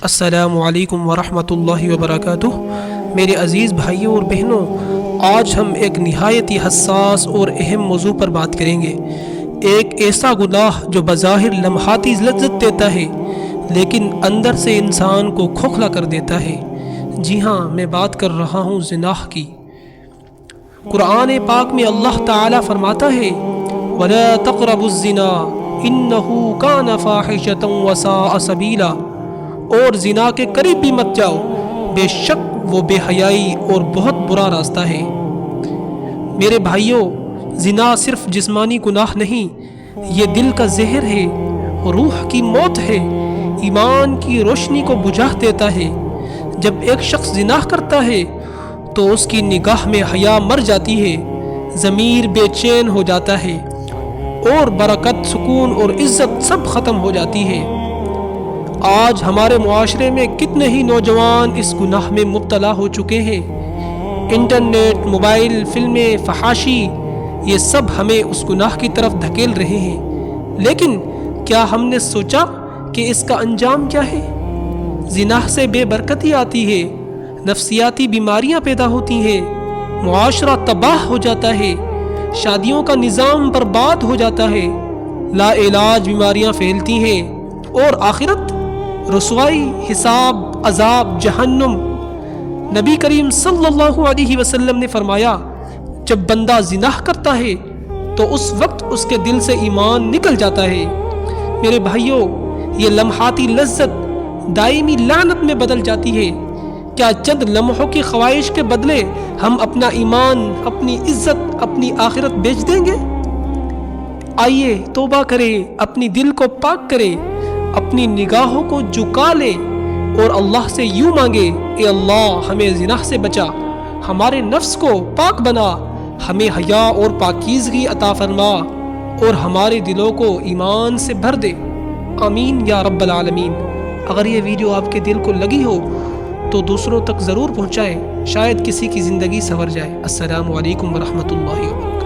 السلام علیکم ورحمۃ اللہ وبرکاتہ۔ میرے عزیز بھائیوں اور بہنوں، آج ہم ایک نہایت ہی حساس اور اہم موضوع پر بات کریں گے۔ ایک ایسا گناہ جو بظاہر لمحاتی لذت دیتا ہے لیکن اندر سے انسان کو کھوکھلا کر دیتا ہے۔ جی ہاں، میں بات کر رہا ہوں زنا کی۔ قرآن پاک میں اللہ تعالی فرماتا ہے وَلَا تَقْرَبُوا الزِّنَا إِنَّهُ كَانَ فَاحِشَةً وَسَاءَ سَبِيلًا، اور زنا کے قریب بھی مت جاؤ، بے شک وہ بے حیائی اور بہت برا راستہ ہے۔ میرے بھائیوں، زنا صرف جسمانی گناہ نہیں، یہ دل کا زہر ہے، روح کی موت ہے، ایمان کی روشنی کو بجھا دیتا ہے۔ جب ایک شخص زنا کرتا ہے تو اس کی نگاہ میں حیا مر جاتی ہے، ضمیر بے چین ہو جاتا ہے اور برکت، سکون اور عزت سب ختم ہو جاتی ہے۔ آج ہمارے معاشرے میں کتنے ہی نوجوان اس گناہ میں مبتلا ہو چکے ہیں۔ انٹرنیٹ، موبائل، فلمیں، فحاشی، یہ سب ہمیں اس گناہ کی طرف دھکیل رہے ہیں، لیکن کیا ہم نے سوچا کہ اس کا انجام کیا ہے؟ زنا سے بے برکتی آتی ہے، نفسیاتی بیماریاں پیدا ہوتی ہیں، معاشرہ تباہ ہو جاتا ہے، شادیوں کا نظام برباد ہو جاتا ہے، لا علاج بیماریاں پھیلتی ہیں اور آخرت رسوائی، حساب، عذاب، جہنم۔ نبی کریم صلی اللہ علیہ وسلم نے فرمایا جب بندہ زنا کرتا ہے تو اس وقت اس کے دل سے ایمان نکل جاتا ہے۔ میرے بھائیوں، یہ لمحاتی لذت دائمی لعنت میں بدل جاتی ہے۔ کیا چند لمحوں کی خواہش کے بدلے ہم اپنا ایمان، اپنی عزت، اپنی آخرت بیچ دیں گے؟ آئیے توبہ کریں، اپنی دل کو پاک کریں، اپنی نگاہوں کو جھکا لیں اور اللہ سے یوں مانگے، اے اللہ ہمیں زنا سے بچا، ہمارے نفس کو پاک بنا، ہمیں حیا اور پاکیزگی عطا فرما اور ہمارے دلوں کو ایمان سے بھر دے۔ آمین یا رب العالمین۔ اگر یہ ویڈیو آپ کے دل کو لگی ہو تو دوسروں تک ضرور پہنچائیں، شاید کسی کی زندگی سنور جائے۔ السلام علیکم ورحمۃ اللہ وبرکاتہ۔